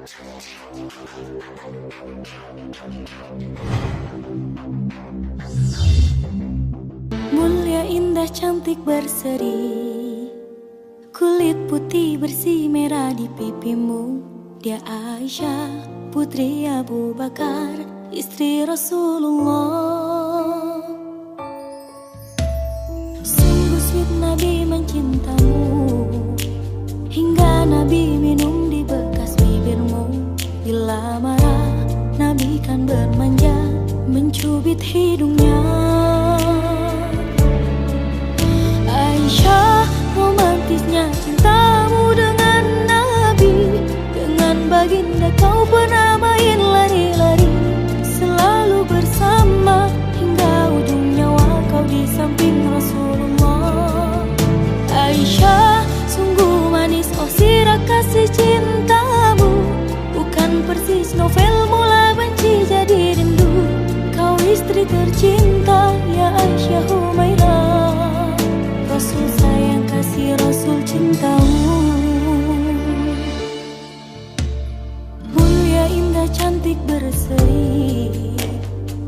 Mulia, indah, cantik, berseri, kulit putih bersih merah di pipimu. Dia Aisyah, putri Abu Bakar, istri Rasulullah. Sungguh sweet Nabi mencintamu, hingga Nabi minum di bekas bibirmu. Bila marah, Nabi kan bermanja, mencubit hidungnya. Aisyah, romantisnya cintamu dengan Nabi. Dengan baginda kau pernah main lari-lari, selalu bersama hingga ujung nyawa kau di samping Rasulullah. Aisyah, sungguh manis oh sirah kasih cintamu, bukan persis novel mula benci jadi rindu. Kau istri tercinta ya Aisyah Humairah, Rasul sayang kasih Rasul cintamu. Mulia, indah, cantik, berseri,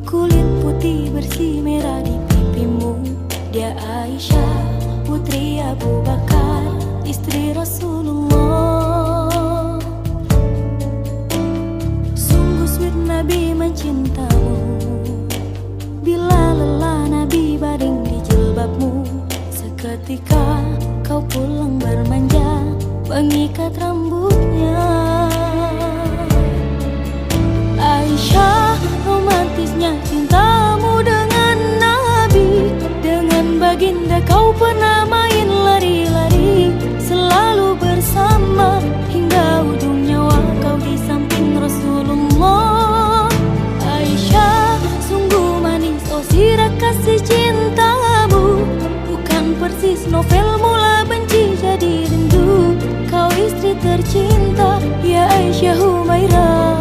kulit putih bersih merah di pipimu. Dia Aisyah, putri Abu Bakar, istri Rasulullah. Sungguh sweet Nabi mencintamu, bila lelah Nabi baring di jilbabmu. Seketika kau pulang bermanja, mengikat rambutnya. Aisyah, romantisnya cintamu dengan Nabi. Dengan baginda kau pernah main lari-lari, selalu bersama hingga ujung nyawa kau di samping Rasulullah. Aisyah, sungguh manis oh sirah kasih cintamu, bukan persis novel mula benci jadi rindu. Kau istri tercinta ya Aisyah Humairah.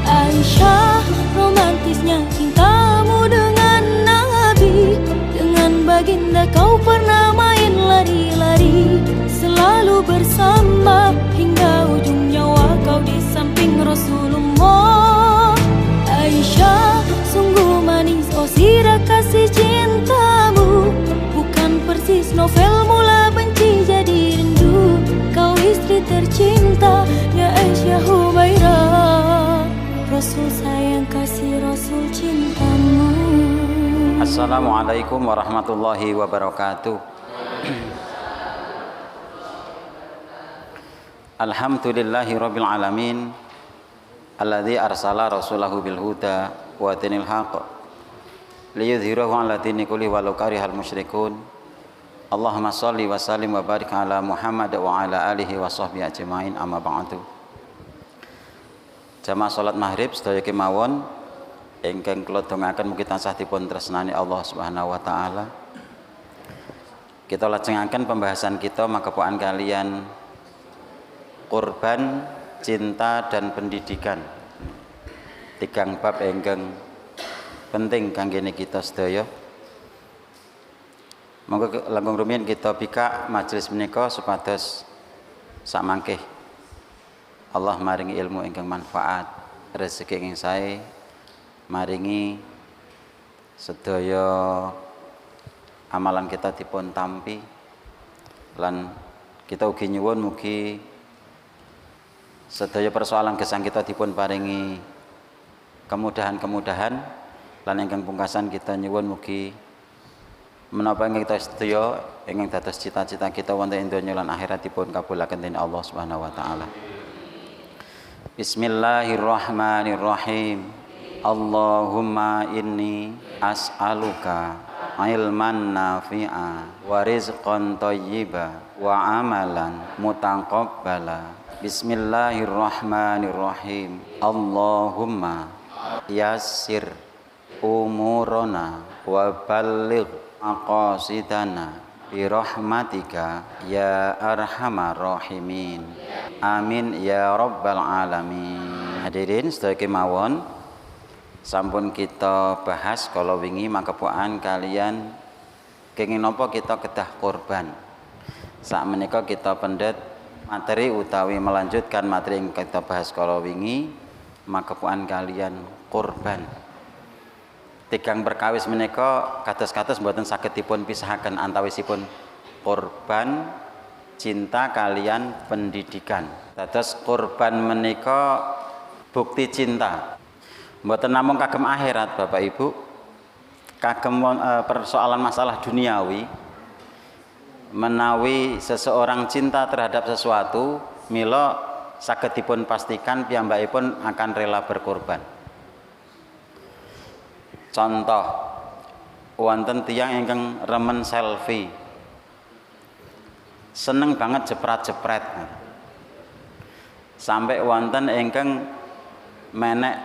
Aisyah, romantisnya cintamu dengan Nabi. Dengan baginda kau pernah main lari-lari, selalu bersama hingga ujung nyawa kau di samping Rasulullah. Aisyah, sungguh manis oh sirah kasih cintamu, bukan persis novel mula benci jadi rindu. Kau istri tercinta ya Aisyah Humairah, Rasul sayang kasih Rasul cintamu. Assalamualaikum warahmatullahi wabarakatuh. Alhamdulillahi rabbil alamin, alladzi arsala rasulahu bil huda wa dinil haqq liyudhhirahu 'ala dini kulli walau karihal musyrikun. Allahumma shalli wa sallim wa barik ala Muhammad wa ala alihi wa sahbihi ajmain, amma ba'du. Jamaah salat maghrib sedaya kemawon ingkang kula dongaken mugi tansah dipun tresnani Allah Subhanahu wa taala. Kita lajengaken pembahasan kita makepokan kalian kurban, cinta dan pendidikan. Tigang bab ingkang penting kangge kita sedaya. Monggo langkung rumiyin kita bika majelis menika supados samangke Allah maringi ilmu ingkang manfaat, rezeki ingkang sae, maringi sedaya amalan kita dipun tampi, lan kita ugi nyuwun mugi sedaya persoalan gesang kita dipun paringi kemudahan-kemudahan, lan ingkang pungkasan kita nyuwun mugi menapa ingkang kita sedaya ingkang dados cita-cita kita wonten ing donya lan akhirat dipun kabulaken dening Allah Subhanahu wa taala. Bismillahirrahmanirrahim. Allahumma inni as'aluka ilman nafi'a wa rizqan thayyiba wa amalan mutaqabbala. Bismillahirrahmanirrahim. Allahumma yassir umurana wa balligh aqasidana birahmatika ya arhamar rahimin. Amin ya rabbal alamin. Hadirin sedaya kemawon sampun kita bahas kalau wingi makepokan kalian kenging napa kita kedah korban. Sak menika kita pendet materi utawi melanjutkan materi yang kita bahas kala wingi makepuan kalian kurban. Tigang perkawis menika kados-kados mboten saged dipun pisahaken antawisipun kurban, cinta kalian pendidikan. Dados kurban menika bukti cinta. Mboten namung kagem akhirat Bapak Ibu, kagem persoalan masalah duniawi. Menawi seseorang cinta terhadap sesuatu, mila saged dipun pastikan piyambakipun akan rela berkorban. Contoh, wonten tiyang ingkang remen selfie, seneng banget jepret-jepret, sampai wonten ingkang menek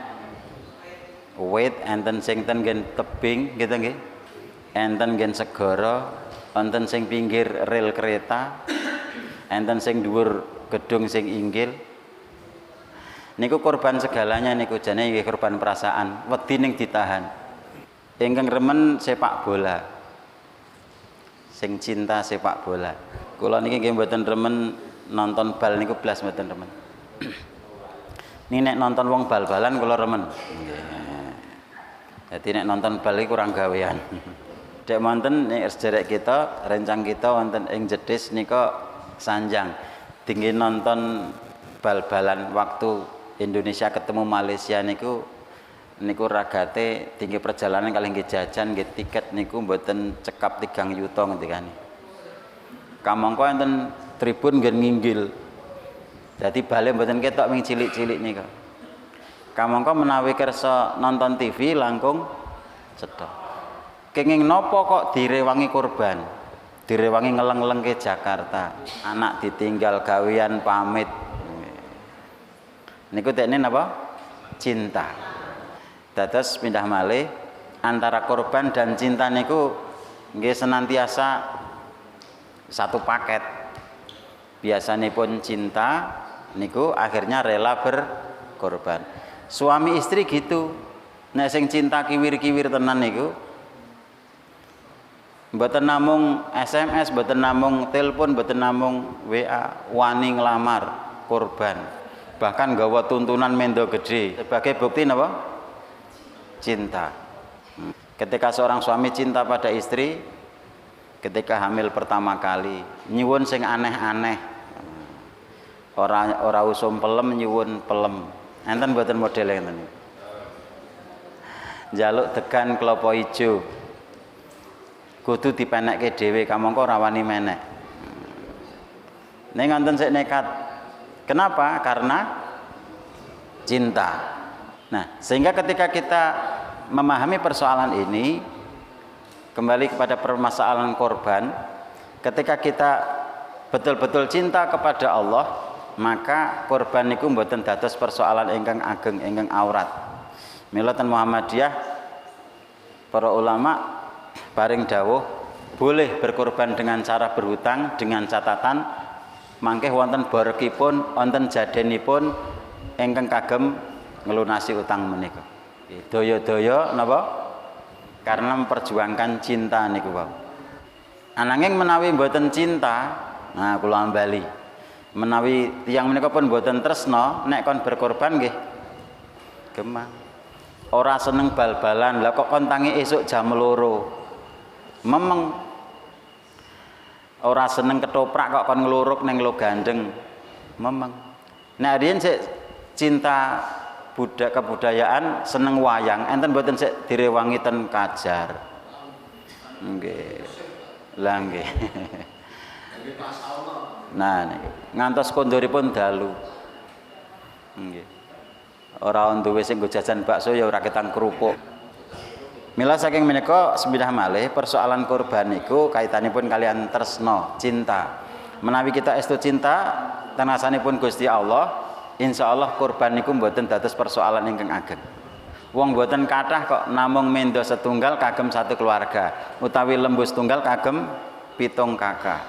wit enten sing ten nggen tebing gitu nggih, enten nggen segara, enten sing pinggir rel kereta, enten sing dhuwur gedung sing inggil. Niku korban segalanya niku, jane nggih korban perasaan, wedi ning ditahan. Ingkang remen sepak bola, sing cinta sepak bola. Kula niki nggih mboten remen nonton bal niku blas mboten remen. Ini nek nonton wong bal-balan kula remen. Jadi nek nonton bal iki kurang gawean. Dek wonten nek sederek kita, rencang kita wonten ing Jedis nika sanjang. Tinggi nonton bal-balan waktu Indonesia ketemu Malaysia niku ragate tinggi perjalanan kali nggih jajan nggih tiket niku mboten cekap 3 yuta ngendikane. Kamangka enten tribun nggih nginggil. Dadi bale mboten ketok ming cilik-cilik nika. Kamangka menawi kersa nonton TV langkung cedhak. Kenging napa kok direwangi korban? Direwangi ngeleng-eleng ke Jakarta. Anak ditinggal gawean pamit. Niku tekne napa? Cinta. Dados pindah malih antara korban dan cinta niku nggih senantiasa satu paket. Biasanipun cinta niku akhirnya rela berkorban. Suami istri gitu. Nek sing cinta kiwir-kiwir tenan niku mboten namung SMS, mboten namung telepon, mboten namung WA, wani nglamar korban. Bahkan gawa tuntunan mendo gede sebagai bukti napa? Cinta. Ketika seorang suami cinta pada istri, ketika hamil pertama kali, nyuwun sing aneh-aneh. Ora usum pelem nyuwun pelem. Enten mboten model ngeten niku. Njaluk degan klapa ijo. Kudu dipenekke dhewe kamangka ora wani menek. Ning ngonten sik nekat. Kenapa? Karena cinta. Nah, sehingga ketika kita memahami persoalan ini, kembali kepada permasalahan korban, ketika kita betul-betul cinta kepada Allah, maka korban niku mboten dados persoalan ingkang ageng, ingkang aurat. Mila ten Muhammadiyah para ulama paring dawuh boleh berkorban dengan cara berhutang dengan catatan mangke wonten barekipun, wonten jadenipun ingkang kagem ngelunasi utang menika. Daya-daya napa? Karena memperjuangkan cinta niku wae. Ananging menawi mboten cinta, nah kula ambali. Menawi tiyang menika pun mboten tresna, nek kon berkorban nggih gemah. Ora seneng bal-balan, lah kok kon tangi esuk jam 2. Memeng. Ora seneng ketoprak kok kon ngluruk ning lo gandeng. Memeng. Nek riyen sik cinta kebudayaan seneng wayang, enten mboten sik direwangi ten Kajar. Nggih. Lah nggih. Nah niki ngantos kondoripun dalu. Nggih. Ora duwe sing nggo jajan bakso ya ora ketang kerupuk. Mila saking menika sebidah malih persoalan korban niku kaitanipun kalian tresna, cinta. Menawi kita estu cinta tenasanipun Gusti Allah, insyaallah korban niku mboten dados persoalan ingkang ageng. Wong mboten kathah kok namung mendo setunggal kagem satu keluarga, utawi lembu setunggal kagem 7 kakak.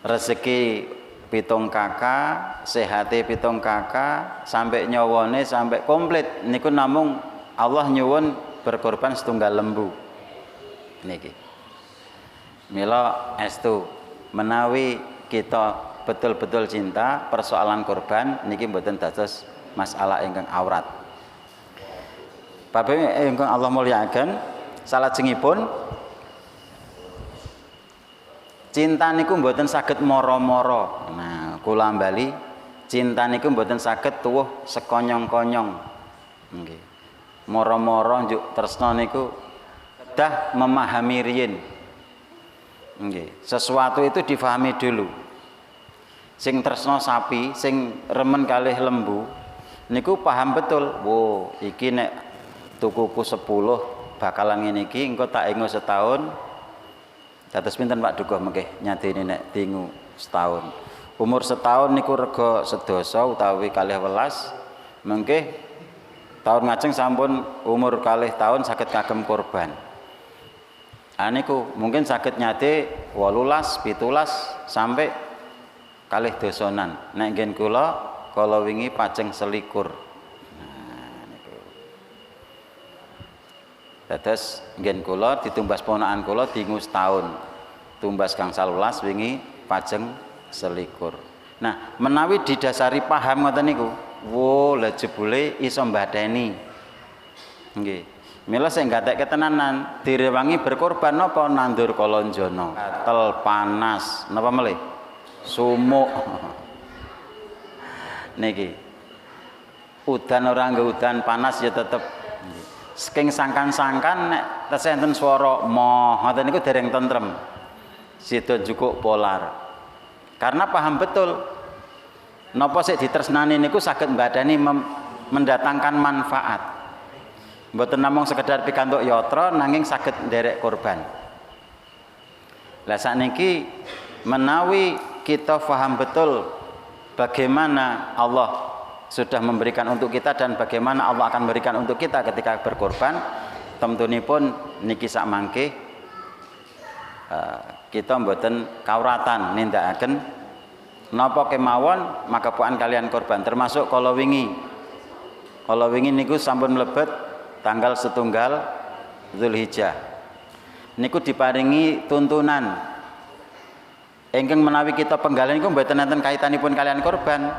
Rezeki 7 kakak, sehate 7 kakak, sampai nyawane sampai komplit niku namung Allah nyuwun berkorban setunggal lembu. Niki. Mila estu menawi kita betul-betul cinta, persoalan korban niki mboten dados masalah ingkang awrat. Bapak ingkang Allah mulyakaken, salajengipun cinta niku mboten saged moro-moro. Nah, kula bali cinta niku mboten saged tuwuh sekonyong-konyong. Nggih. Moro-moro njuk tresna niku kedah memahami riyin. Nggih, sesuatu itu difahami dulu. Sing tresna sapi, sing remen kalih lembu niku paham betul. Wo, iki nek tukuku 10 bakalan ngene iki, engko tak engo setahun. Dados pinten Pak Dukuh mengke nyadeni nek dingu setahun. Umur setahun niku rega sedasa utawi 12, mengke tahun ngajeng sampun umur 2 tahun saged kagem korban. Niku mungkin sakit nyate 18, 17 sampai 2 dosonan. Nek ngen kula wingi pajeng selikur. Nah niku. Dados ngen kula ditumbas ponakan kula dingu setahun. Tumbas gangsal 11 wingi pajeng selikur. Nah, menawi didasari paham ngoten niku, wo la jebule iso mbadeni. Nggih. Mila sing gatek ketenanan direwangi berkorban napa nandur kolonjono, gatel panas, napa melih? Sumuk. Niki. Udan ora nggo udan panas ya tetep. Saking sangkan-sangkan nek tesih enten swara moh, ngoten niku dereng tentrem. Sida jukuk polar. Karena paham betul napa sik ditresnani niku saged mbadani mendatangkan manfaat. Mboten namung sekedar pikantuk yatra nanging saged nderek korban. Lah sakniki menawi kita paham betul bagaimana Allah sudah memberikan untuk kita dan bagaimana Allah akan memberikan untuk kita ketika berkorban, temtunipun niki sak mangke kita mboten kawratan nindakaken napa kemawon makapuan kalian korban, termasuk kala wingi niku sampun mlebet tanggal 1 Zulhijjah niku diparingi tuntunan ingkang menawi kita penggalan niku mboten enten kaitanipun kalian korban.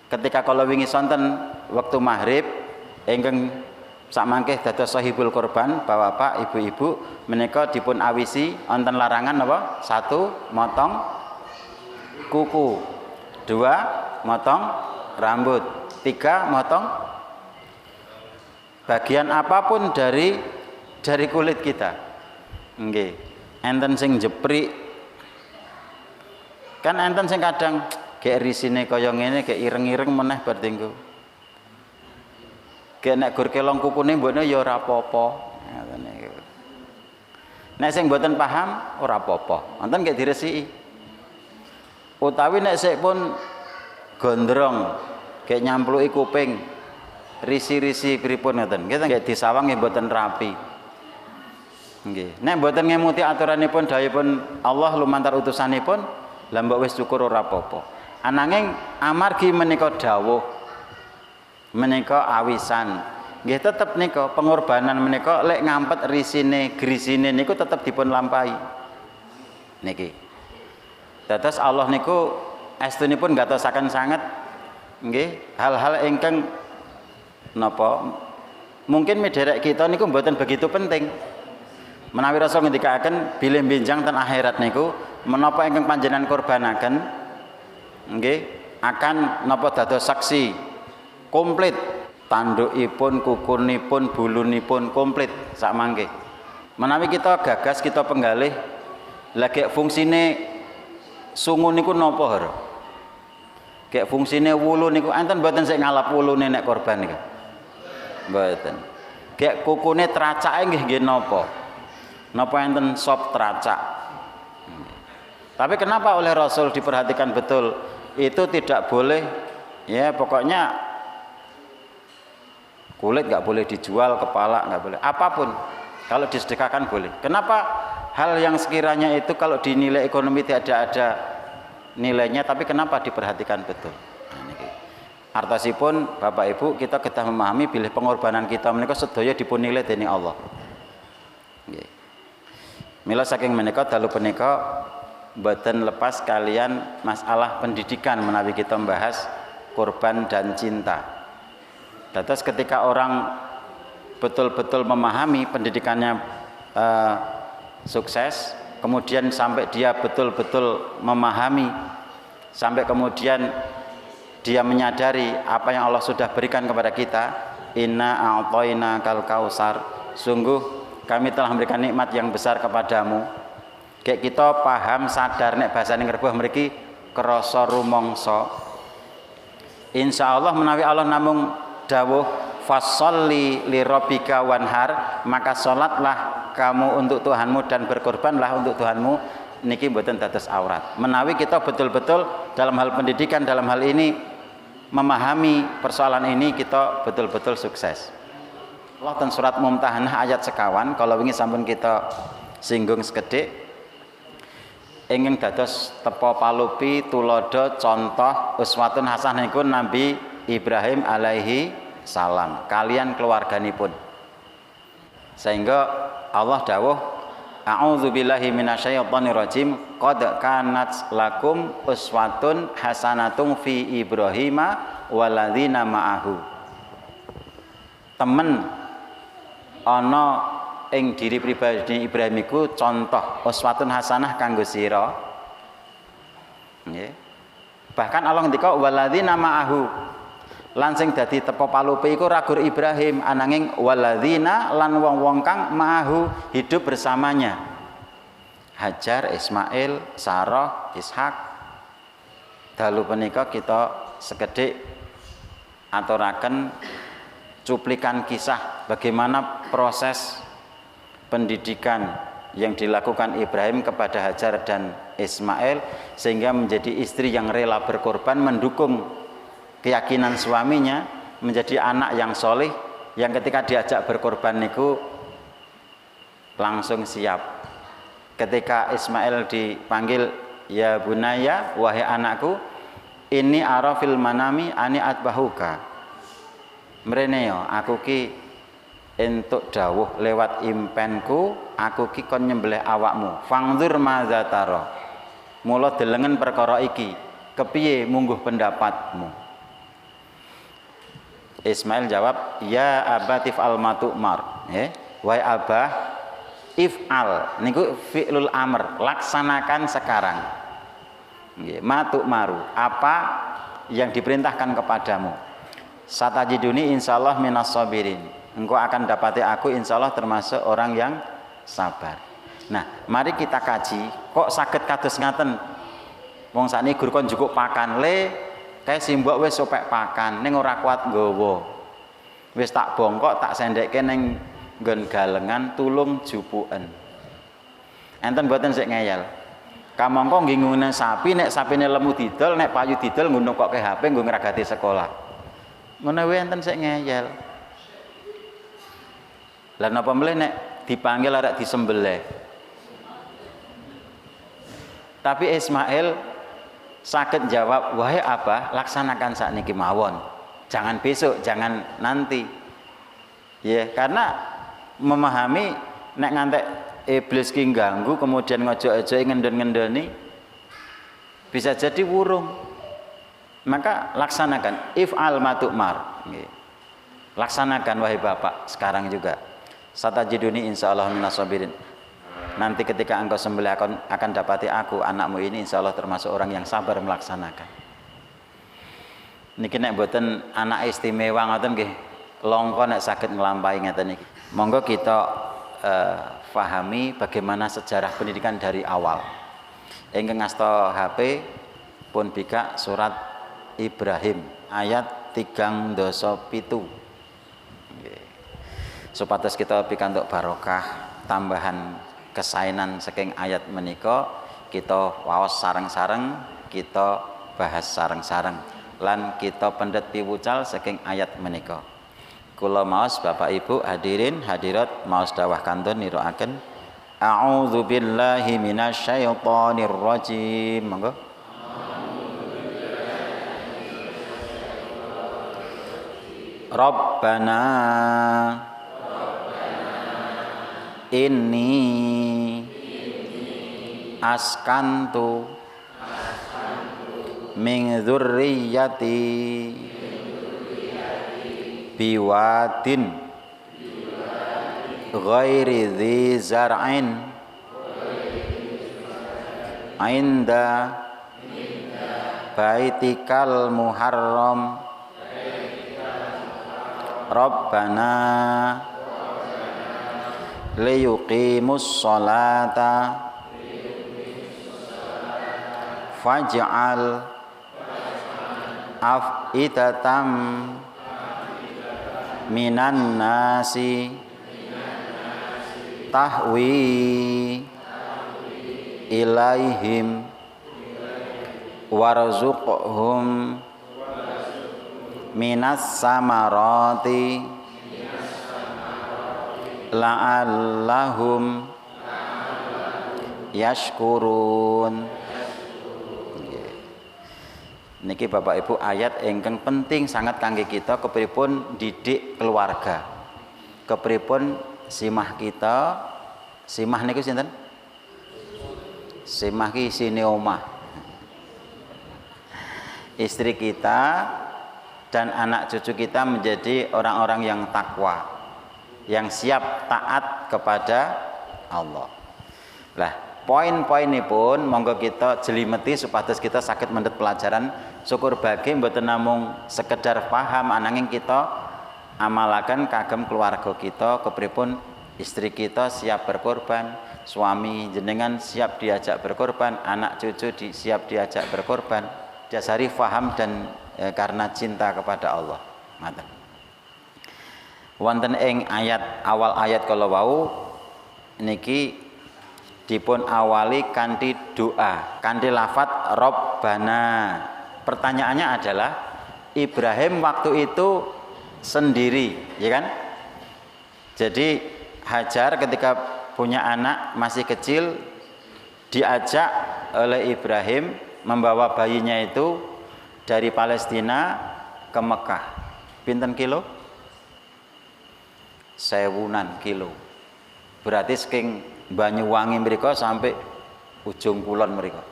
Ketika kala wingi sonten wektu maghrib ingkang sakmangke dados sahibul korban, bapak-bapak, ibu-ibu menika dipun awisi wonten larangan napa? 1 motong kuku, 2 motong rambut, 3 motong bagian apapun dari kulit kita. Nggih. Enten sing jeprik. Kan enten sing kadang gek risine kaya ngene, gek ireng-ireng meneh bar dinggo. Gek nek gur kelong kukune mbokne ya ora apa-apa. Ngoten niku. Nek sing mboten paham ora apa-apa. Wonten gek diresiki. Utawi nek sik pun gondrong, gek nyampluki kuping, risi-risi pripun ngoten. Kita nggih disawang nggih mboten rapi. Nggih. Nek mboten ngemuti aturanipun dawuhipun Allah lumantar utusanipun, lah mbok wis syukur ora apa-apa. Ananging amargi menika dawuh menika awisan. Nggih tetep nika pengorbanan menika lek ngampet risine, grisine niku tetep dipun lampahi. Niki. Dados Allah niku estunipun gatosaken sanget nggih hal-hal ingkang napa mungkin mederek kita niku mboten begitu penting. Menawi Rasul ngendikaken bilih benjang ten akhirat niku menapa ingkang panjenengan korbanaken nggih akan napa dados saksi komplit tandukipun, kukunipun, bulunipun komplit sak mangke. Menawi kita gagas kita penggalih lagi fungsine sungu niku napa hara? Kayak fungsine wulu niku enten mboten sik ngalap wulune nek korban niku. Mboten. Kayak kukune tracake nggih napa? Napa enten sop tracak? Tapi kenapa oleh Rasul diperhatikan betul? Itu tidak boleh ya pokoknya kulit nggak boleh dijual, kepala nggak boleh, apapun kalau disedekahkan boleh. Kenapa hal yang sekiranya itu kalau dinilai ekonomi tidak ada nilainya, tapi kenapa diperhatikan betul? Nah, ini artasipun Bapak Ibu kita memahami bilih pengorbanan kita menika sedaya dipun nilai dening Allah. Nggih. Mila saking menika dalu punika mboten lepas kalian masalah pendidikan menawi kita membahas kurban dan cinta. Terus ketika orang betul-betul memahami pendidikannya sukses, kemudian sampai dia betul-betul memahami, sampai kemudian dia menyadari apa yang Allah sudah berikan kepada kita, inna a'tayna kal kausar, sungguh kami telah memberikan nikmat yang besar kepadamu. Kayak kita paham sadar nek bahasane ngreboh mriki krasa rumangsa. Insyaallah menawi Allah namung dawuh fasholli li rabbika wanhar, maka salatlah kamu untuk Tuhanmu dan berkorbanlah untuk Tuhanmu, niki mboten dados aurat. Menawi kita betul-betul dalam hal pendidikan, dalam hal ini memahami persoalan ini, kita betul-betul sukses. Allah ten surat Mumtahanah ayat sekawan, kalau wingi sampun kita singgung sekedhik, ingin dados tepo palupi tulodo contoh uswatun hasanah niku Nabi Ibrahim alaihi salam kalian keluarganipun, sehingga Allah dawuh a'udzubillahi minasyaitonirrajim qad kanat lakum uswatun hasanatun fi Ibrahima waladzina ma'ahu. Temen ana ing diri pribadi Ibrahim iku contoh uswatun hasanah kanggo sira. Nggih. Bahkan Allah ngendika waladzina ma'ahu. Lan sing dadi tepo palupe iku ragur Ibrahim ananging waladzina lan wong-wong kang ma'ahu hidup bersamanya. Hajar, Ismail, Sarah, Ishak. Dalu punika kita sekedhik aturaken cuplikan kisah bagaimana proses pendidikan yang dilakukan Ibrahim kepada Hajar dan Ismail sehingga menjadi istri yang rela berkorban mendukung keyakinan suaminya, menjadi anak yang soleh yang ketika diajak berkorban niku langsung siap. Ketika Ismail dipanggil ya bunaya, wahai anakku, ini ara fil manami ani atbahuka, mrene yo aku ki entuk dawuh lewat impenku, aku ki kon nyembelih awakmu. Fangzur madza tara. Mula delengen perkara iki, kepiye mungguh pendapatmu? Ismail jawab, ya abatif al matukmar. Wahai abah, if'al niku fi'lul amr, laksanakan sekarang. Nggih, matukmaru, apa yang diperintahkan kepadamu. Satajiduni insyaallah minas sabirin. Engkau akan dapati aku insyaallah termasuk orang yang sabar. Nah, mari kita kaji, kok saged kados ngaten. Wong sakniki gur kon njukuk pakan le, kae simbok wis sopek pakan ning ora kuat nggawa. Wis tak bongkok, tak sendekke ning nggon galengan tulung jupuken. Enten mboten sik ngeyel. Kamangka nggih ngune sapi, nek sapine lemu didol, nek payu didol ngono kok ke HP nggo ngragati sekolah. Ngono wae enten sik ngeyel. Lah napa mleh nek dipanggil arek disembelih. Tapi Ismail saged jawab, wahai abah, laksanakan sakniki mawon. Jangan besok, jangan nanti. Ya, karena memahami nek ngantek iblis ki ganggu kemudian ngojok-ojoki ngendon-ngendoni bisa jadi wurung. Maka laksanakan if'al matukmar. Laksanakan wahai bapak sekarang juga. Satajiduni insyaallah minas sabirin. Nanti ketika engkau sembelih akan dapati aku, anakmu ini insyaallah termasuk orang yang sabar melaksanakan. Niki nek mboten anak istimewa ngoten nggih, longko nek saged nglampahi ngeten iki. Monggo kita fahami bagaimana sejarah pendidikan dari awal. Ingkang ngasta HP pun bika surat Ibrahim ayat 3:7. Supados kita pikantuk barokah tambahan kesainan saking ayat menika, kita waos sareng-sareng, kita bahas sareng-sareng lan kita pendet piwucal saking ayat menika. Kula maos Bapak Ibu hadirin hadirat maos dawah kantun niroaken a'udzubillahi minasyaitonirrajim. Monggo. Rabbana inni askantu min dzurriyyati biwadin ghairi dzi zar'in inda baitikal muharram Rabbana liyuqimus sholata faj'al af'idatam minan nasi tahwi ilaihim warzuqhum minas samarati la'allahum yashkurun. Niki Bapak Ibu ayat ingkang penting sangat kangge kita kepripun didik keluarga, kepripun simah kita. Simah niku sinten? Simah ki isine omah. Istri kita dan anak cucu kita menjadi orang-orang yang takwa, yang siap taat kepada Allah. Lah, poin-poin ini pun monggo kita jelimeti supados kita sakit mendhet pelajaran syukur bagi mboten namung sekedar paham ananging kita amalaken kagem keluarga kita kepripun istri kita siap berkorban, suami jenengan siap diajak berkorban, anak cucu siap diajak berkorban, dasari faham dan karena cinta kepada Allah. Ngoten. Wonten ing ayat awal ayat kala wau niki dipun awali kanthi doa, kanthi lafat Rabbana. Pertanyaannya adalah Ibrahim waktu itu sendiri, ya kan? Jadi Hajar ketika punya anak masih kecil diajak oleh Ibrahim membawa bayinya itu dari Palestina ke Mekah. Pinten kilo? 1000 kilo. Berarti saking Banyuwangi mriko sampai ujung kulon mriko.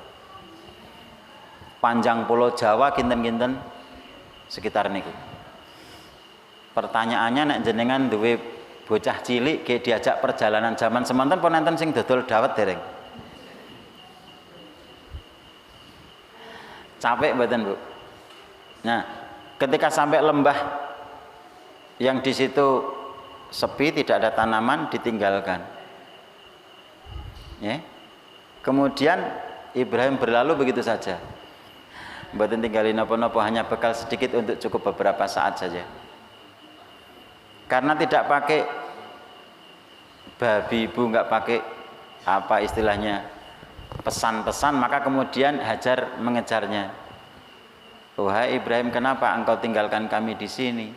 Panjang pulau Jawa kinten-kinten sekitar niku. Pertanyaannya nek jenengan duwe bocah cilik ke diajak perjalanan zaman semanten pun enten sing dodol dawet dereng. Capek mboten, Bu? Nah, ketika sampai lembah yang di situ sepi, tidak ada tanaman, ditinggalkan. Ya. Kemudian Ibrahim berlalu begitu saja. Mboten tinggalin napa-napa, hanya bekal sedikit untuk cukup beberapa saat saja. Karena tidak pakai babi ibu, nggak pakai apa istilahnya pesan-pesan, maka kemudian Hajar mengejarnya. Wahai Ibrahim, kenapa engkau tinggalkan kami di sini?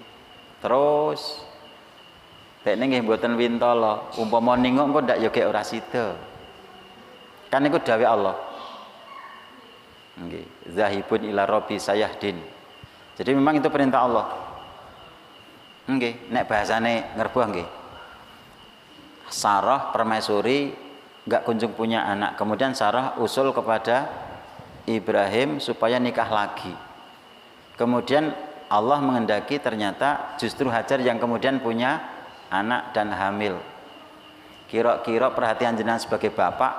Terus tekne nggih mboten wintala, umpama ningok engko ndak yo gek ora sida. Kan niku dawuh Allah. Nggih, zahibun ila rabbi sayahdin. Jadi memang itu perintah Allah. Nggih, nek bahasane ngerbuah nggih. Sarah permaisuri enggak kunjung punya anak. Kemudian Sarah usul kepada Ibrahim supaya nikah lagi. Kemudian Allah menghendaki ternyata justru Hajar yang kemudian punya anak dan hamil. Kira-kira perhatian jenengan sebagai bapak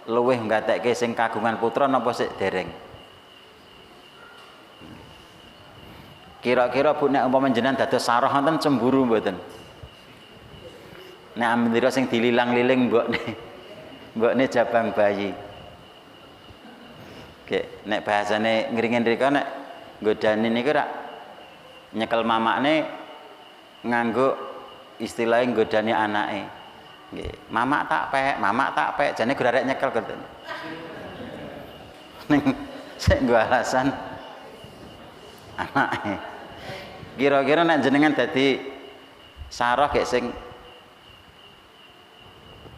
luweh nggatekke sing kagungan putra napa sik dereng? Kira-kira Bu nek umpama jenengan dados Sarah wonten cemburu mboten? Nek amendira sing dililang-liling mbokne jabang bayi. Oke, nek bahasane ngringen rika nek nggodani niku rak nyekel mamakne nganggo istilah nggodani anake. Nggih, mamak tak pek, jane gur arek nyekel ngoten. Ning sik nggo alasan anake. Kira-kira nek jenengan dadi Sarah gek sing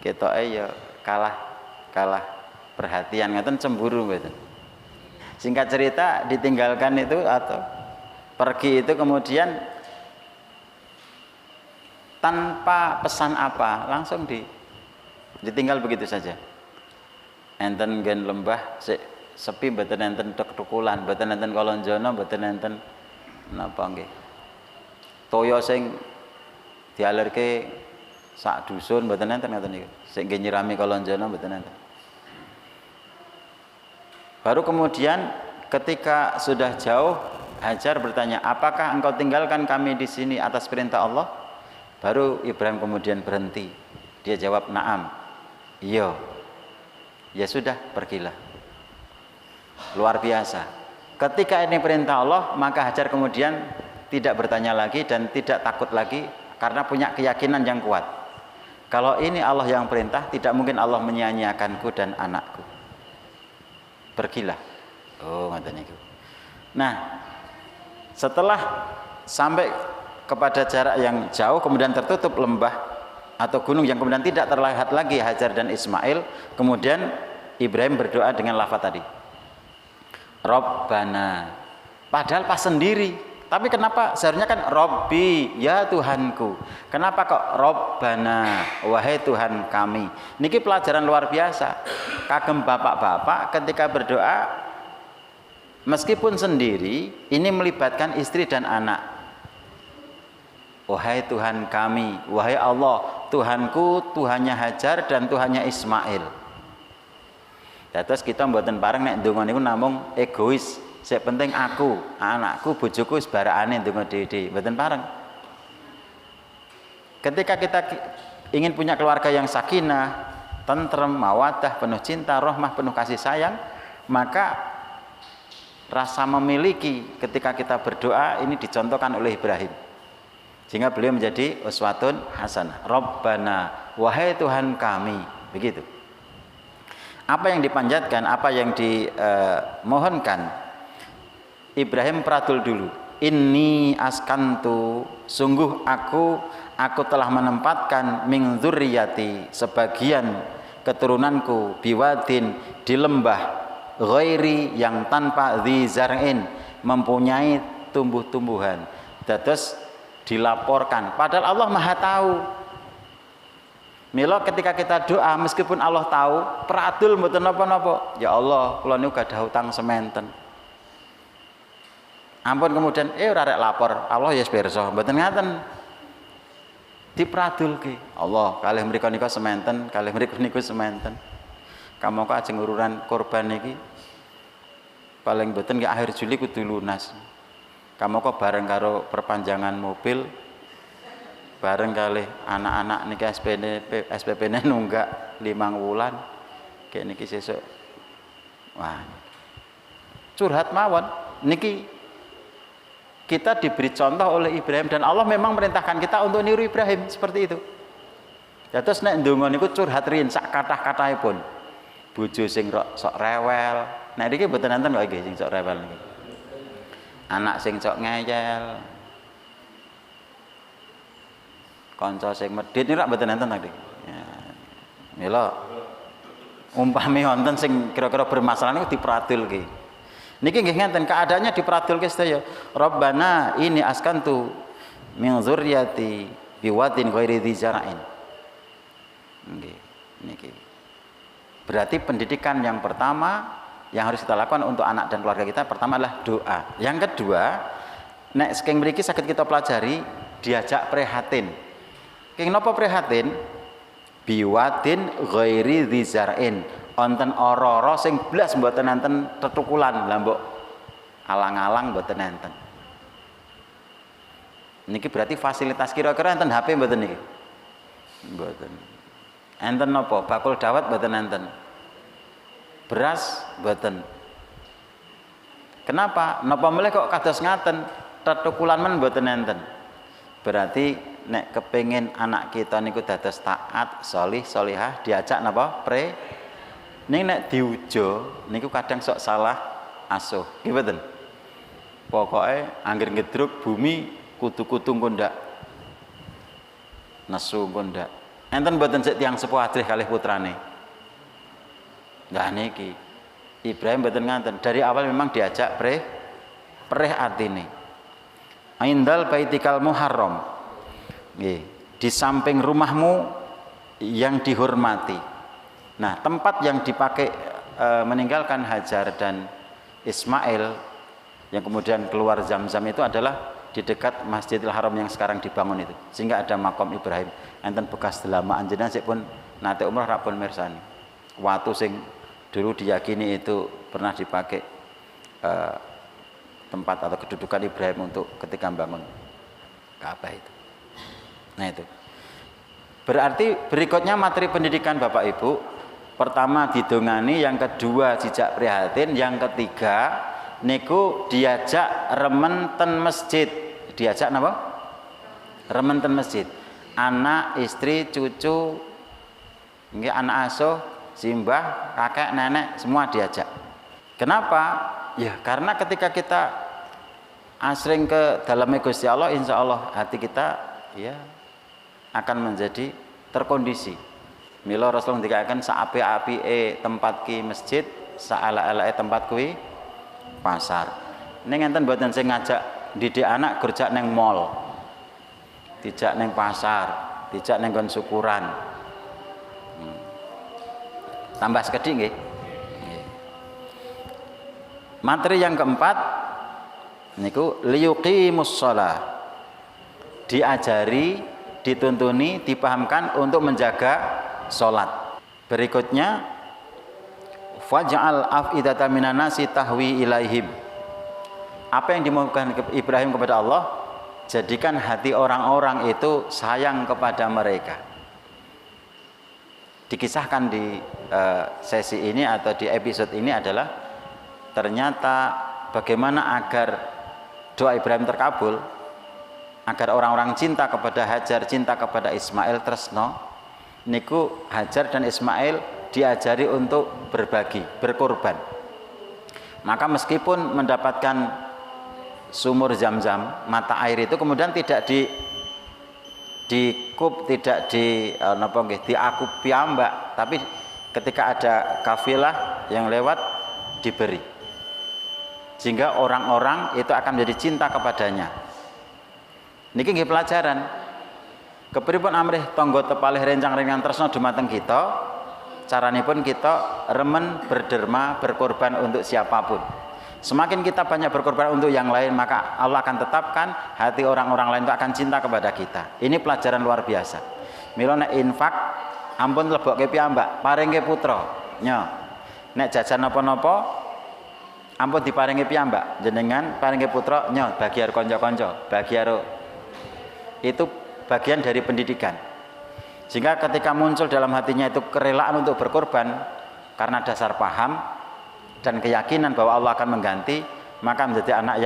ketoke ya kalah perhatian ngoten cemburu ngoten. Singkat cerita ditinggalkan itu atau pergi itu kemudian tanpa pesan apa langsung ditinggal begitu saja. enten nggen lembah sik sepi mboten enten tek-tukulan, mboten enten kolonjono, mboten enten napa nggih. Toya sing dialirke sak dusun mboten enten ngoten niku. Sing nggih nyirami kolonjono mboten enten. Baru kemudian ketika sudah jauh, Hajar bertanya, apakah engkau tinggalkan kami di sini atas perintah Allah? Baru Ibrahim kemudian berhenti. Dia jawab, na'am. Iya. Ya sudah, pergilah. Luar biasa. Ketika ini perintah Allah, maka Hajar kemudian tidak bertanya lagi dan tidak takut lagi karena punya keyakinan yang kuat. Kalau ini Allah yang perintah, tidak mungkin Allah menyia-nyiakanku dan anakku. Pergilah. Oh, ngoten niku. Nah, setelah sampai kepada jarak yang jauh kemudian tertutup lembah atau gunung yang kemudian tidak terlihat lagi Hajar dan Ismail, kemudian Ibrahim berdoa dengan lafaz tadi. Rabbana. Padahal pas sendiri. Tapi kenapa seharusnya kan Robbi, ya Tuhanku. Kenapa kok Rabbana, wahai Tuhan kami. Niki pelajaran luar biasa. Kagem bapak-bapak ketika berdoa meskipun sendiri, ini melibatkan istri dan anak. Wahai Tuhan kami, wahai Allah, Tuhanku, Tuhannya Hajar dan Tuhannya Ismail. Terus kita mboten pareng nek ndonga niku namung egois. Sing penting aku, anakku, bojoku sebarakane ndonga dhewe-dhewe, mboten pareng. Ketika kita ingin punya keluarga yang sakinah, tentrem, mawaddah, penuh cinta, rahmah, penuh kasih sayang, maka rasa memiliki ketika kita berdoa ini dicontohkan oleh Ibrahim. Sehingga beliau menjadi uswatun hasanah. Rabbana, wahai Tuhan kami. Begitu. Apa yang dipanjatkan, apa yang dimohonkan, Ibrahim pradul dulu. Inni askantu, sungguh aku telah menempatkan min dzurriyyati, sebagian keturunanku, biwadin, di lembah, ghairi, yang tanpa dzi zar'in, mempunyai tumbuh-tumbuhan. Terus dilaporkan, padahal Allah Maha tahu. Mila ketika kita doa meskipun Allah tahu, pradul mboten napa-napa. Ya Allah, kula niku gadah utang sementen. Ampun kemudian ora rek lapor, Allah ya pirsa, mboten ngaten. Dipradulke. Allah, kalih mriku nika sementen, kalih mriku niku sementen. Kamu kok ajeng ururan korban niki paling mboten nggih akhir Juli kudu lunas. Kamu kok bareng karo perpanjangan mobil, bareng kali anak-anak niki SPP-ne nunggak 5 wulan, kayak niki sesuk. Wah, curhat mawon. Niki kita diberi contoh oleh Ibrahim dan Allah memang merintahkan kita untuk niru Ibrahim seperti itu. Terus nek ndonga niku curhat riyin sak kathah-kathahipun. Bojo sing sok rewel. Nek niki mboten enten kok nggih sing sok rewel niki. Anak sing sok ngeyel. Kanca sing medhit niku rak mboten enten tadi. Ya. Mila umpami wonten sing kira-kira bermasalah niku dipradulke. Niki nggih ngenten keadaannya dipradulke sedaya. Rabbana ini askantu min dzurriyyati biwadin ghairi dzi zar'in. Nggih, niki. Berarti pendidikan yang pertama yang harus kita lakukan untuk anak dan keluarga kita pertama adalah doa. Yang kedua, nek saking mriki saged kita pelajari diajak prihatin. King napa prihatin? Biwadin ghairi dzi zar'in. Wonten ora-ora sing blas mboten enten tetukulan, lha mbok alang-alang mboten enten. Niki berarti fasilitas kira-kira enten HP mboten niki? Mboten. Enten napa? Bakul dawet mboten enten. Beras mboten. Kenapa? Napa meleh kok kados ngaten? Tetukulan men mboten enten. Berarti nek kepengin anak kita niku dados taat, sholih, sholihah, diajak napa? Ning nek diujo niku kadang sok salah asuh. Nggih mboten? Pokoke angger ngedruk bumi kutu-kutu engko ndak. Nesu engko ndak. Enten mboten sik tiyang sepuh adrih kalih putrane. Lah niki Ibrahim mboten nganten. Dari awal memang diajak preh atine. Indal baitikal muharram. Nggih, di samping rumahmu yang dihormati. Nah, tempat yang dipakai meninggalkan Hajar dan Ismail yang kemudian keluar Zam-Zam itu adalah di dekat Masjidil Haram yang sekarang dibangun itu, sehingga ada makam Ibrahim. Enten bekas delamaan jenengan sik pun nate umrah ra pun mirsani. Watu sing dulu diyakini itu pernah dipakai tempat atau kedudukan Ibrahim untuk ketika membangun Ka'bah itu. Nah itu. Berarti berikutnya materi pendidikan Bapak Ibu, pertama didongani, yang kedua jejak prihatin, yang ketiga niku diajak remen ten masjid. Diajak napa? Remen ten masjid. Anak, istri, cucu, nggih anak asuh, simbah, kakek, nenek, semua diajak. Kenapa? Ya karena ketika kita asring ke dalam Gusti Allah, insya Allah hati kita ya akan menjadi terkondisi. Mila Rasul dikatakan saapi-apike tempat ki masjid, saala-alae tempat kuwi pasar. Ning enten mboten sing ngajak didik anak kerja neng mall, dijak neng pasar, dijak neng kon syukuran. Tambah sekedhik nggih. Materi yang keempat niku liyuqimus shalah. Diajari, dituntuni, dipahamkan untuk menjaga salat. Berikutnya faj'al af'idata minan nasi tahwi ilaihim. Apa yang dimaukan Ibrahim kepada Allah, jadikan hati orang-orang itu sayang kepada mereka. Dikisahkan di sesi ini atau di episode ini adalah ternyata bagaimana agar doa Ibrahim terkabul, agar orang-orang cinta kepada Hajar, cinta kepada Ismail, tresno niku Hajar dan Ismail diajari untuk berbagi, berkorban. Maka meskipun mendapatkan sumur Zam-Zam, mata air itu kemudian tidak dikup, tidak diakup piyambak, tapi ketika ada kafilah yang lewat diberi, sehingga orang-orang itu akan menjadi cinta kepadanya. Niki nggih pelajaran. Kepripun amrih tangga tepalih rencang-rencang tresna dumateng kita, caranipun kita remen berderma, berkorban untuk siapapun. Semakin kita banyak berkorban untuk yang lain, maka Allah akan tetapkan hati orang-orang lain itu akan cinta kepada kita. Ini pelajaran luar biasa. Mila nek infak ampun lebokke piyambak, paringke putra. Nya. Nek jajan napa-napa ampun diparingi piyambak, jenengan paringke putra, nya bagi karo kanca-kanca, bagi karo. Itu bagian dari pendidikan. Sehingga ketika muncul dalam hatinya itu kerelaan untuk berkorban karena dasar paham dan keyakinan bahwa Allah akan mengganti, maka menjadi anak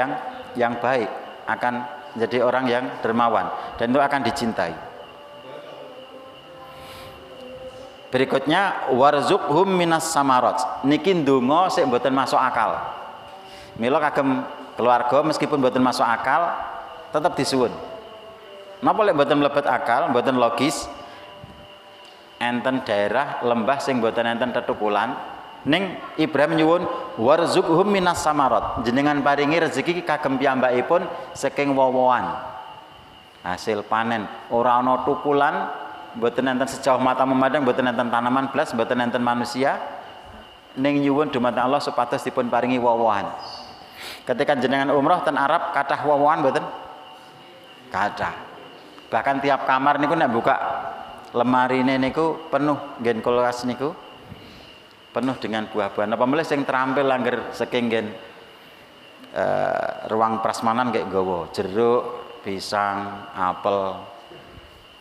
yang baik, akan menjadi orang yang dermawan, dan itu akan dicintai. Berikutnya warzuqhum minas samarat. Niki ndonga sik mboten masuk akal. Mila kagem keluarga meskipun mboten masuk akal tetap disuwun. Napa lek mboten mlebet akal, mboten logis, enten daerah lembah sing mboten enten tetukulan, ning Ibrahim nyuwun warzuqhum minas samarat, jenengan paringi rezeki kagem piyambakipun saking wowoan, hasil panen, ora ana tukulan, mboten enten sejauh mata memandang, mboten enten tanaman blas, mboten enten manusia, ning nyuwun dumateng Allah supados dipun paringi wowohan. Ketika jenengan umrah ten Arab kathah wowohan mboten? Kathah. Bahkan tiap kamar niku nek buka lemarine niku penuh, nggen kulkas niku penuh dengan buah-buahan. Apa meneh sing terampil langgar saking nggen ruang prasmanan kayak nggawa jeruk, pisang, apel.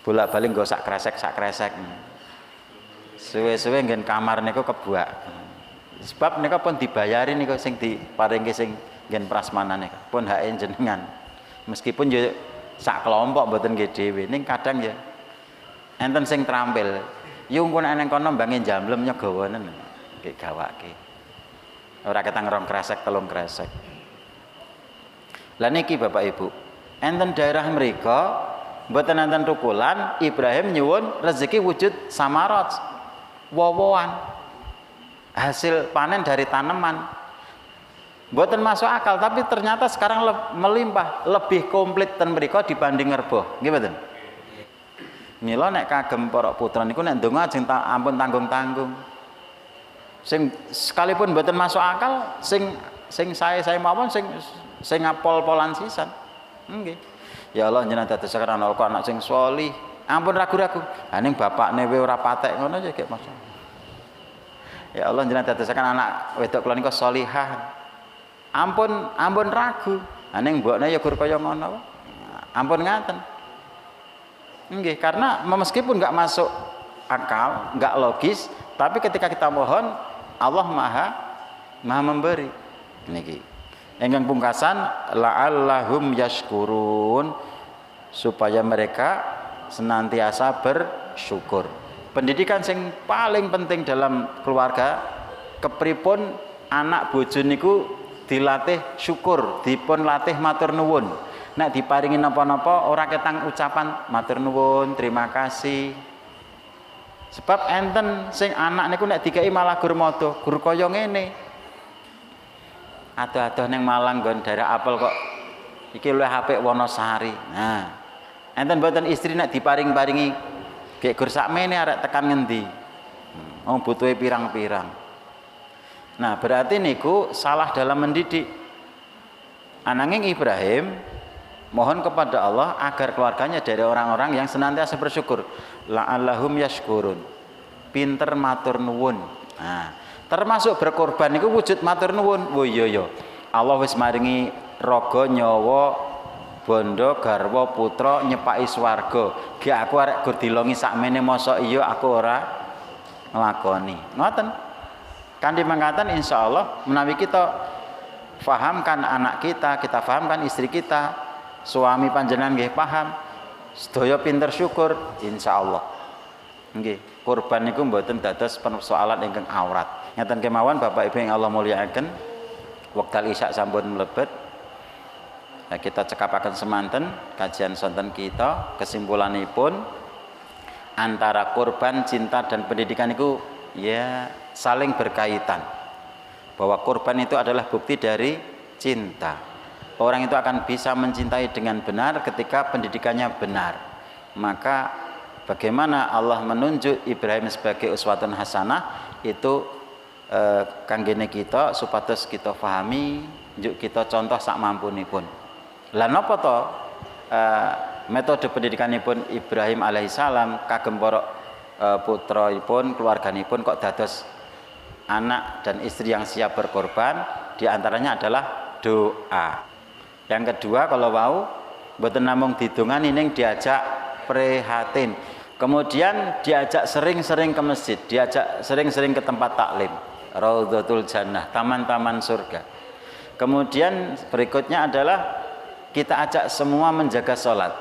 Bolak-balik nggo sak kresek. Suwe-suwe nggen kamar niku kebuak. Sebab niku pun dibayari niku sing diparingke sing nggen prasmanan niku. Pun hake jenengan. Meskipun ya sak kelompok mboten nggih dhewe, ning kadang ya enten sing terampil. Yung pun eneng kono mbange jamblem nyegawanen. Nggih gawake. Ora ketang rong kresek, telung kresek. Lah niki Bapak Ibu, enten daerah mriku mboten enten tukulan, Ibrahim nyuwun rezeki wujud samarat, wowoan, hasil panen dari tanaman. Mboten masuk akal, tapi ternyata sekarang melimpah, lebih komplit ten mriku dibanding ngerboh. Nggih mboten? Mila nek kagem para putra niku nek ndonga ajeng ampun tanggung-tanggung. Sing sekalipun mboten masuk akal, sing saya mawon sing ngapol-polan sisan. Nggih. Ya Allah jenengan dadosaken anak sing sholih. Ampun ragu-ragu. Ha ning bapakne we ora patek ngono ya gek Mas. Ya Allah jenengan dadosaken anak wedok kula nika sholihah. Ampun ragu. Ha ning mbokne ya gur kaya ngono. Ampun ngaten. Nggih, karena meskipun enggak masuk akal, enggak logis, tapi ketika kita mohon Allah Maha memberi. Niki. Ingkang pungkasan la'allahum yashkurun, supaya mereka senantiasa bersyukur. Pendidikan sing paling penting dalam keluarga kepripun anak bojo niku dilatih syukur, dipun latih matur nuwun. Nek diparingi napa-napa ora ketang ucapan matur nuwun, terima kasih. Sebab enten sing anak niku nek dikai malah gur modo, gur kaya ngene. Adoh-adoh ning Malang nggon daerah apel kok iki luwih apik Wonosari. Nah, enten mboten istri nek diparing-paringi gek gur sakmene arek tekan ngendi. Wong butuhe pirang-pirang. Nah, berarti niku salah dalam mendidik. Ananging Ibrahim mohon kepada Allah agar keluarganya dari orang-orang yang senantiasa bersyukur. La'allahum yashkurun. Pinter matur nuwun. Nah, termasuk berkorban niku wujud matur nuwun. Oh iya ya. Allah wis maringi raga nyawa bondo garwa putra nyepaki swarga. Ge aku arek gur dilongi sakmene mosok iya aku ora nglakoni. Ngoten. Kanthi mangkatan insyaallah menawi kita fahamkan anak kita fahamkan istri kita, suami panjenengan nggih paham, sedaya pinter syukur insyaallah. Nggih, kurban niku mboten dados persoalan ingkang awrat. Ngeten kemawon Bapak Ibu yang Allah mulyakaken, wekdal isya sampun mlebet. Nah, kita cekapaken semanten kajian sonten kita, kesimpulanipun antara kurban, cinta dan pendidikan itu ya saling berkaitan. Bahwa kurban itu adalah bukti dari cinta. Orang itu akan bisa mencintai dengan benar ketika pendidikannya benar. Maka bagaimana Allah menunjuk Ibrahim sebagai uswatun hasanah itu kanggene kita supados kita pahami, njuk kita contoh sak mampunipun. Lah napa to metode pendidikanipun Ibrahim alaihissalam kagem para putraipun, keluarganipun kok dados anak dan istri yang siap berkorban, diantaranya adalah doa. Yang kedua kalau wau mboten namung didongani ning diajak prihatin. Kemudian diajak sering-sering ke masjid, diajak sering-sering ke tempat taklim, Raudhatul Jannah, taman-taman surga. Kemudian berikutnya adalah kita ajak semua menjaga sholat.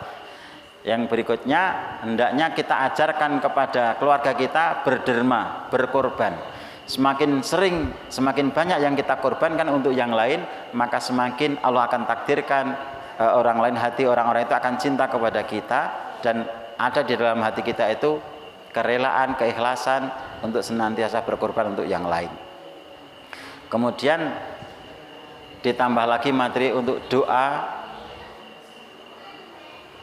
Yang berikutnya hendaknya kita ajarkan kepada keluarga kita berderma, berkorban. Semakin sering, semakin banyak yang kita korbankan untuk yang lain, maka semakin Allah akan takdirkan orang lain, hati orang-orang itu akan cinta kepada kita, dan ada di dalam hati kita itu kerelaan, keikhlasan untuk senantiasa berkorban untuk yang lain. Kemudian ditambah lagi materi untuk doa,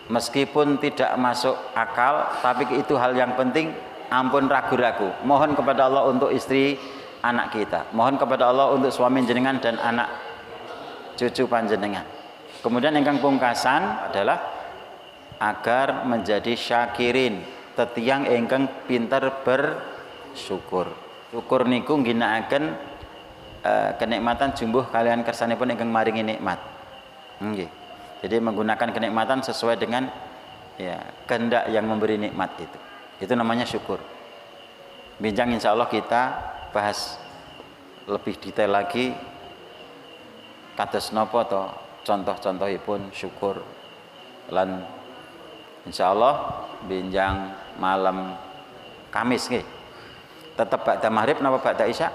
meskipun tidak masuk akal, tapi itu hal yang penting. Ampun ragu-ragu, mohon kepada Allah untuk istri anak kita, mohon kepada Allah untuk suami jenengan dan anak cucu panjenengan. Kemudian ingkang pungkasan adalah agar menjadi syakirin, tetiang ingkang pinter bersyukur. Syukur niku ngginakaken kenikmatan jumbuh kalian kersanipun ingkang maringi nikmat. Nggih. Jadi menggunakan kenikmatan sesuai dengan ya kehendak yang memberi nikmat itu. Itu namanya syukur. Bincang insya Allah kita bahas lebih detail lagi kados napa to contoh-contohipun syukur lan insya Allah bincang malam Kamis nggih. Tetap ba'da maghrib napa ba'da isya?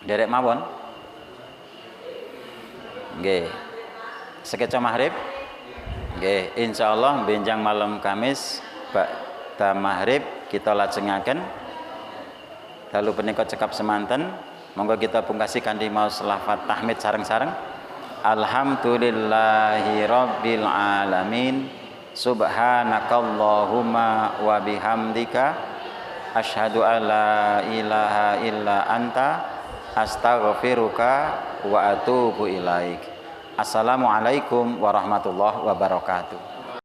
Derek mawon. Nggih. Sekeca maghrib. Nggih, insya Allah bincang malam Kamis ba'da maghrib kita lajengaken. Lalu punika cekap semanten, monggo kita pungkasi kanthi maos lafaz tahmid sareng-sareng. Alhamdulillahi rabbil alamin. Subhanakallahumma wa bihamdika asyhadu alla ilaha illa anta astaghfiruka wa atubu ilaik. Assalamualaikum warahmatullahi wabarakatuh.